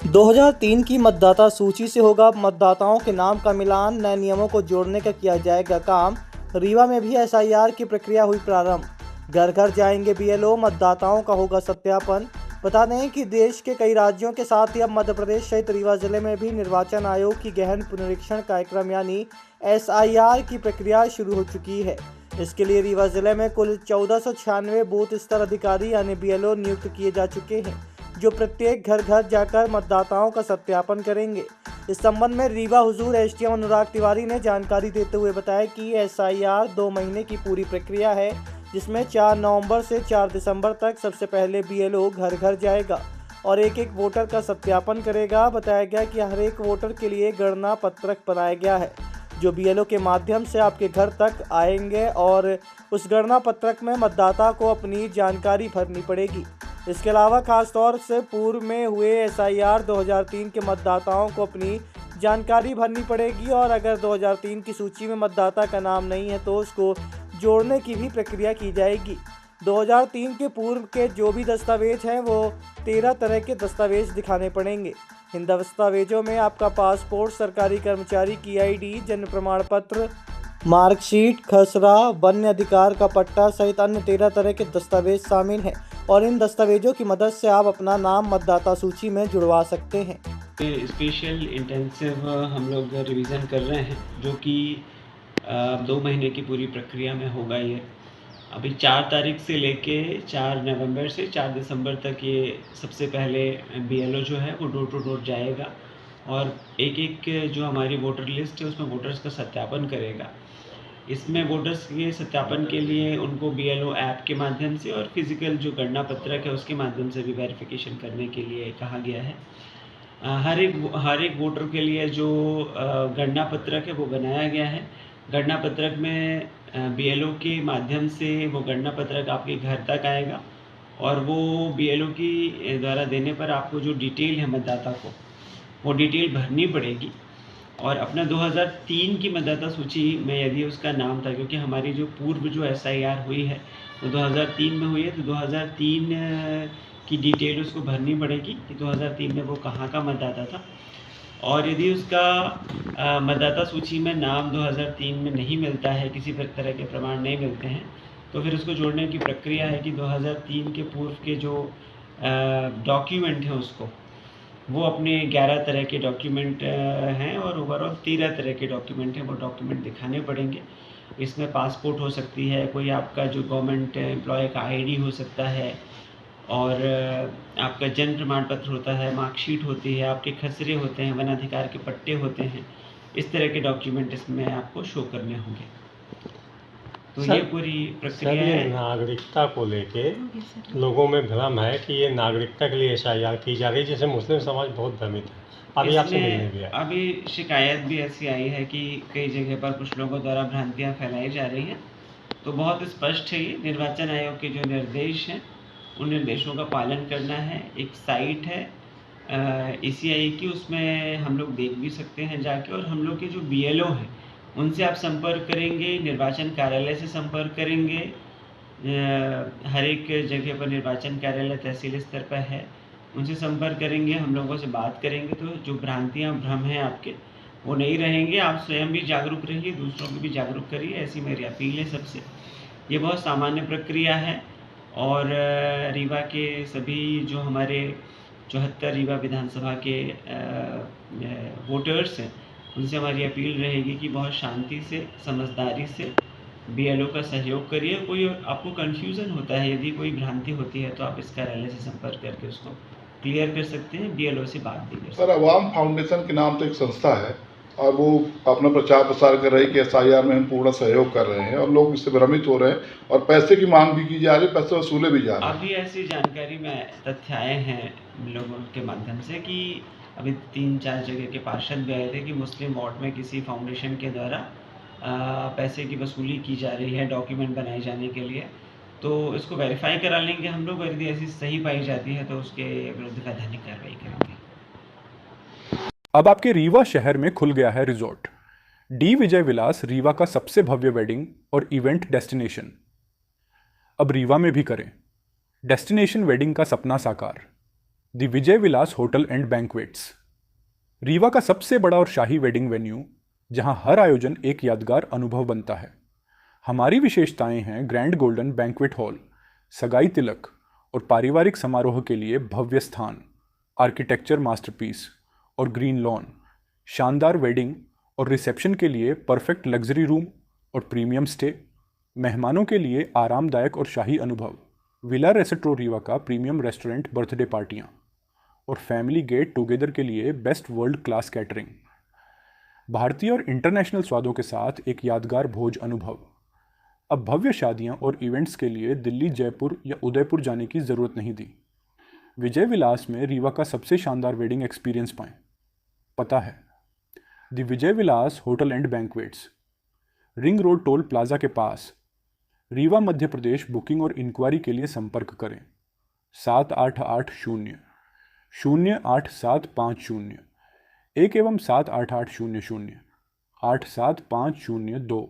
2003 की मतदाता सूची से होगा मतदाताओं के नाम का मिलान, नए नियमों को जोड़ने का किया जाएगा काम। रीवा में भी एसआईआर की प्रक्रिया हुई प्रारंभ। घर घर जाएंगे बीएलओ, मतदाताओं का होगा सत्यापन। बता दें कि देश के कई राज्यों के साथ ही अब मध्य प्रदेश सहित रीवा जिले में भी निर्वाचन आयोग की गहन पुनरीक्षण कार्यक्रम यानी एसआईआर की प्रक्रिया शुरू हो चुकी है। इसके लिए रीवा जिले में कुल 1496 बूथ स्तर अधिकारी यानी बीएलओ नियुक्त किए जा चुके हैं, जो प्रत्येक घर घर जाकर मतदाताओं का सत्यापन करेंगे। इस संबंध में रीवा हुजूर एसडीएम अनुराग तिवारी ने जानकारी देते हुए बताया कि एसआईआर 2 महीने की पूरी प्रक्रिया है, जिसमें 4 नवंबर से 4 दिसंबर तक सबसे पहले बीएलओ घर घर जाएगा और एक एक वोटर का सत्यापन करेगा। बताया गया कि हर एक वोटर के लिए गणना पत्रक बनाया गया है, जो बीएलओ के माध्यम से आपके घर तक आएंगे और उस गणना पत्रक में मतदाता को अपनी जानकारी भरनी पड़ेगी। इसके अलावा खासतौर से पूर्व में हुए एसआईआर 2003 के मतदाताओं को अपनी जानकारी भरनी पड़ेगी और अगर 2003 की सूची में मतदाता का नाम नहीं है तो उसको जोड़ने की भी प्रक्रिया की जाएगी। 2003 के पूर्व के जो भी दस्तावेज हैं वो 13 तरह के दस्तावेज दिखाने पड़ेंगे। इन दस्तावेजों में आपका पासपोर्ट, सरकारी कर्मचारी की आईडी, जन्म प्रमाण पत्र, मार्कशीट, खसरा, वन्य अधिकार का पट्टा सहित अन्य 13 तरह के दस्तावेज शामिल हैं और इन दस्तावेजों की मदद से आप अपना नाम मतदाता सूची में जुड़वा सकते हैं। स्पेशल इंटेंसिव हम लोग रिवीजन कर रहे हैं, जो कि 2 महीने की पूरी प्रक्रिया में होगा। ये अभी 4 तारीख से लेके 4 नवंबर से 4 दिसंबर तक ये सबसे पहले बीएलओ जो है वो डोर टू डोर जाएगा और एक एक जो हमारी वोटर लिस्ट है उसमें वोटर्स का सत्यापन करेगा। इसमें वोटर्स के सत्यापन के लिए उनको बीएलओ ऐप के माध्यम से और फिज़िकल जो गणना पत्रक है उसके माध्यम से भी वेरिफिकेशन करने के लिए कहा गया है। हर एक वोटर के लिए जो गणना पत्रक है वो बनाया गया है। गणना पत्रक में बीएलओ के माध्यम से वो गणना पत्रक आपके घर तक आएगा और वो बीएलओ की द्वारा देने पर आपको जो डिटेल है मतदाता को वो डिटेल भरनी पड़ेगी और अपना 2003 की मतदाता सूची में यदि उसका नाम था, क्योंकि हमारी जो पूर्व जो एसआईआर हुई है वो 2003 में हुई है, तो 2003 की डिटेल उसको भरनी पड़ेगी कि 2003 में वो कहाँ का मतदाता था। और यदि उसका मतदाता सूची में नाम 2003 में नहीं मिलता है, किसी तरह के प्रमाण नहीं मिलते हैं, तो फिर उसको जोड़ने की प्रक्रिया है कि 2003 के पूर्व के जो डॉक्यूमेंट हैं उसको वो अपने 11 तरह के डॉक्यूमेंट हैं और ओवरऑल 13 तरह के डॉक्यूमेंट हैं, वो डॉक्यूमेंट दिखाने पड़ेंगे। इसमें पासपोर्ट हो सकती है, कोई आपका जो गवर्नमेंट एम्प्लॉय का आईडी हो सकता है और आपका जन्म प्रमाण पत्र होता है, मार्कशीट होती है, आपके खसरे होते हैं, वन अधिकार के पट्टे होते हैं। इस तरह के डॉक्यूमेंट इसमें आपको शो करने होंगे। तो ये पूरी प्रक्रिया है। नागरिकता को लेके लोगों में भ्रम है कि ये नागरिकता के लिए एसआईआर की जा रही है, जैसे मुस्लिम समाज बहुत भ्रमित है। अभी आपसे मिलने भी आया। अभी शिकायत भी ऐसी आई है कि कई जगह पर कुछ लोगों द्वारा भ्रांतियां फैलाई जा रही हैं। तो बहुत स्पष्ट है, ये निर्वाचन आयोग के जो निर्देश हैं उन निर्देशों का पालन करना है। एक साइट है ईसीआई की, उसमें हम लोग देख भी सकते हैं जाके, और हम लोग के जो बीएलओ हैं उनसे आप संपर्क करेंगे, निर्वाचन कार्यालय से संपर्क करेंगे। हर एक जगह पर निर्वाचन कार्यालय तहसील स्तर पर है, उनसे संपर्क करेंगे, हम लोगों से बात करेंगे, तो जो भ्रांतियाँ भ्रम हैं आपके वो नहीं रहेंगे। आप स्वयं भी जागरूक रहिए, दूसरों को भी जागरूक करिए, ऐसी मेरी अपील है सबसे। ये बहुत सामान्य प्रक्रिया है और रीवा के सभी जो हमारे 74 रीवा विधानसभा के वोटर्स हैं उनसे हमारी अपील रहेगी कि बहुत शांति से, समझदारी से बीएलओ का सहयोग करिए। कोई आपको कन्फ्यूज़न होता है, यदि कोई भ्रांति होती है तो आप इस कार्यालय से संपर्क करके उसको क्लियर कर सकते हैं, बीएलओ से बात भी कर सकते हैं। सर, अवाम फाउंडेशन के नाम से एक संस्था है और वो अपना प्रचार प्रसार कर रही है कि एसआईआर में हम पूर्ण सहयोग कर रहे हैं और लोग इससे भ्रमित हो रहे हैं और पैसे की मांग भी की जा रही है, पैसे वसूले भी जा रहे हैं। अभी ऐसी जानकारी में तथ्य आए हैं लोगों के माध्यम से कि अभी 3-4 जगह के पार्षद भी आए थे कि मुस्लिम वार्ड में किसी फाउंडेशन के द्वारा पैसे की वसूली की जा रही है डॉक्यूमेंट बनाए जाने के लिए। तो इसको वेरीफाई करा लेंगे हम लोग, यदि ऐसी सही पाई जाती है तो उसके विरुद्ध वैधानिक कार्रवाई करेंगे। अब आपके रीवा शहर में खुल गया है रिजॉर्ट डी विजय विलास, रीवा का सबसे भव्य वेडिंग और इवेंट डेस्टिनेशन। अब रीवा में भी करें डेस्टिनेशन वेडिंग का सपना साकार। The Vijay Vilas hotel and banquets, Rewa का सबसे बड़ा और शाही वेडिंग वेन्यू, जहां हर आयोजन एक यादगार अनुभव बनता है। हमारी विशेषताएं हैं ग्रैंड गोल्डन बैंक्वेट हॉल, सगाई तिलक और पारिवारिक समारोह के लिए भव्य स्थान, आर्किटेक्चर मास्टरपीस और ग्रीन लॉन, शानदार वेडिंग और रिसेप्शन के लिए परफेक्ट लग्जरी रूम और प्रीमियम स्टे, मेहमानों के लिए आरामदायक और शाही अनुभव, विला रेस्ट्रो रीवा का प्रीमियम रेस्टोरेंट बर्थडे पार्टियाँ और फैमिली गेट टुगेदर के लिए बेस्ट वर्ल्ड क्लास कैटरिंग, भारतीय और इंटरनेशनल स्वादों के साथ एक यादगार भोज अनुभव। अब भव्य शादियां और इवेंट्स के लिए दिल्ली, जयपुर या उदयपुर जाने की ज़रूरत नहीं दी। विजय विलास में रीवा का सबसे शानदार वेडिंग एक्सपीरियंस पाएं। पता है the Vijay Vilas hotel and banquets, ring road toll plaza के पास, रीवा, मध्य प्रदेश। बुकिंग और इंक्वायरी के लिए संपर्क करें 7880-08750 1 एवं 7880-0875002।